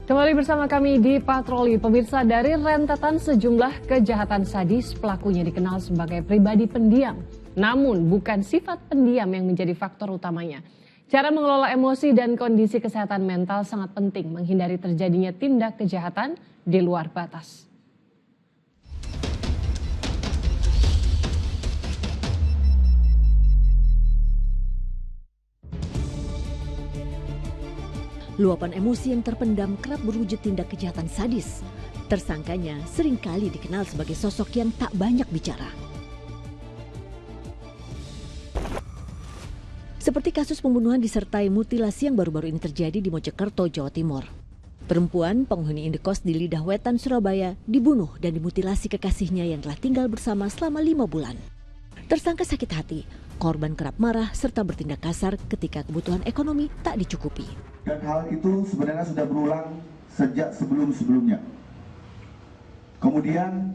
Kembali bersama kami di Patroli. Pemirsa, dari rentetan sejumlah kejahatan sadis, pelakunya dikenal sebagai pribadi pendiam. Namun bukan sifat pendiam yang menjadi faktor utamanya. Cara mengelola emosi dan kondisi kesehatan mental sangat penting menghindari terjadinya tindak kejahatan di luar batas. Luapan emosi yang terpendam kerap berwujud tindak kejahatan sadis. Tersangkanya seringkali dikenal sebagai sosok yang tak banyak bicara. Seperti kasus pembunuhan disertai mutilasi yang baru-baru ini terjadi di Mojokerto, Jawa Timur. Perempuan penghuni indekos di Lidah Wetan, Surabaya dibunuh dan dimutilasi kekasihnya yang telah tinggal bersama selama 5 bulan. Tersangka sakit hati, korban kerap marah serta bertindak kasar ketika kebutuhan ekonomi tak dicukupi. Dan hal itu sebenarnya sudah berulang sejak sebelum-sebelumnya. Kemudian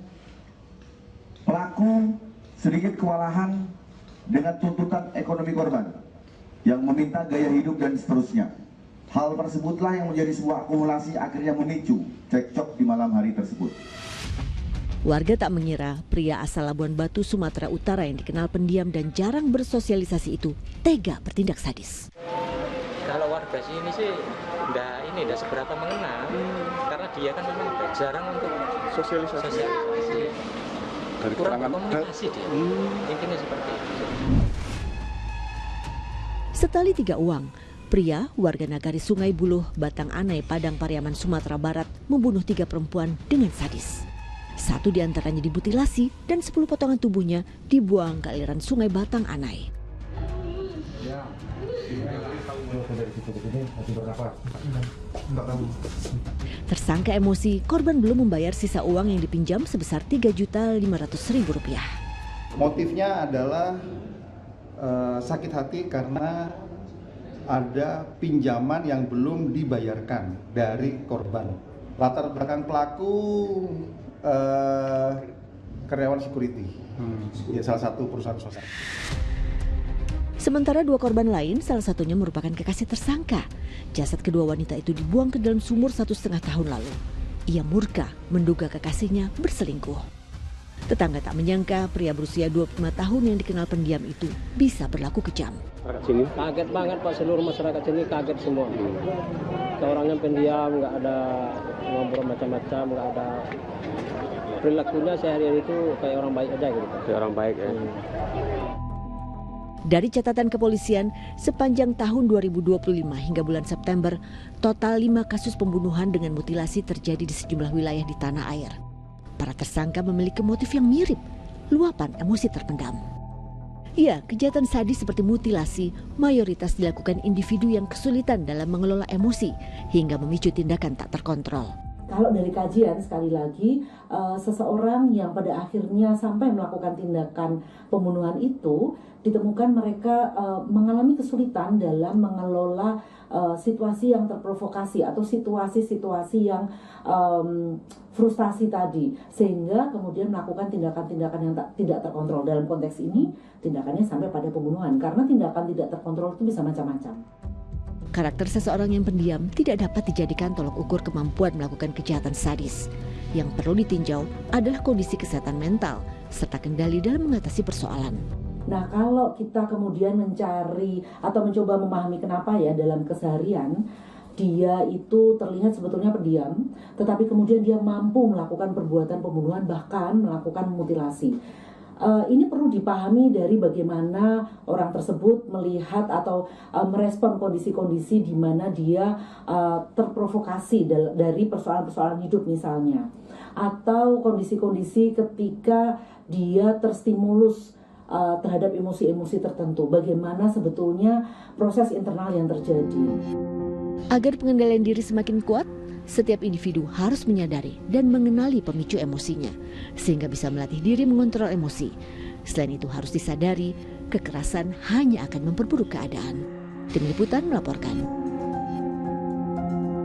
pelaku sedikit kewalahan dengan tuntutan ekonomi korban yang meminta gaya hidup dan seterusnya. Hal tersebutlah yang menjadi sebuah akumulasi akhirnya memicu cekcok di malam hari tersebut. Warga tak mengira pria asal Labuan Batu, Sumatera Utara yang dikenal pendiam dan jarang bersosialisasi itu tega bertindak sadis. Kalau warga sini sih udah seberapa mengenal, karena dia kan memang jarang untuk sosialisasi. Kurang komunikasi dia, intinya seperti itu. Setali 3 uang, pria warga Nagari Sungai Buluh, Batang Anai, Padang Pariaman, Sumatera Barat membunuh 3 perempuan dengan sadis. 1 diantaranya dimutilasi dan 10 potongan tubuhnya dibuang ke aliran Sungai Batang Anai. Tersangka emosi, korban belum membayar sisa uang yang dipinjam sebesar Rp3.500.000. Motifnya adalah sakit hati karena ada pinjaman yang belum dibayarkan dari korban. Latar belakang pelaku karyawan security di salah satu perusahaan swasta. Sementara 2 korban lain, salah satunya merupakan kekasih tersangka. Jasad kedua wanita itu dibuang ke dalam sumur 1,5 tahun lalu. Ia murka menduga kekasihnya berselingkuh. Tetangga tak menyangka pria berusia 25 tahun yang dikenal pendiam itu bisa berlaku kejam. Kaget banget Pak, seluruh masyarakat sini kaget semua. Orangnya pendiam, nggak ada ngobrol macam-macam, nggak ada perilakunya sehari-hari itu kayak orang baik aja gitu. Kayak orang baik ya. Dari catatan kepolisian, sepanjang tahun 2025 hingga bulan September, total 5 kasus pembunuhan dengan mutilasi terjadi di sejumlah wilayah di tanah air. Para tersangka memiliki motif yang mirip, luapan emosi terpendam. Ya, kejahatan sadis seperti mutilasi mayoritas dilakukan individu yang kesulitan dalam mengelola emosi hingga memicu tindakan tak terkontrol. Kalau dari kajian, sekali lagi, seseorang yang pada akhirnya sampai melakukan tindakan pembunuhan itu, ditemukan mereka mengalami kesulitan dalam mengelola situasi yang terprovokasi atau situasi-situasi yang frustasi tadi. Sehingga kemudian melakukan tindakan-tindakan yang tidak terkontrol. Dalam konteks ini, tindakannya sampai pada pembunuhan. Karena tindakan tidak terkontrol itu bisa macam-macam. Karakter seseorang yang pendiam tidak dapat dijadikan tolok ukur kemampuan melakukan kejahatan sadis. Yang perlu ditinjau adalah kondisi kesehatan mental serta kendali dalam mengatasi persoalan. Nah, kalau kita kemudian mencari atau mencoba memahami kenapa ya dalam keseharian dia itu terlihat sebetulnya pendiam, tetapi kemudian dia mampu melakukan perbuatan pembunuhan bahkan melakukan mutilasi. Ini perlu dipahami dari bagaimana orang tersebut melihat atau merespon kondisi-kondisi di mana dia terprovokasi dari persoalan-persoalan hidup misalnya, atau kondisi-kondisi ketika dia terstimulus terhadap emosi-emosi tertentu. Bagaimana sebetulnya proses internal yang terjadi. Agar pengendalian diri semakin kuat, setiap individu harus menyadari dan mengenali pemicu emosinya, sehingga bisa melatih diri mengontrol emosi. Selain itu harus disadari, kekerasan hanya akan memperburuk keadaan. Tim Liputan melaporkan.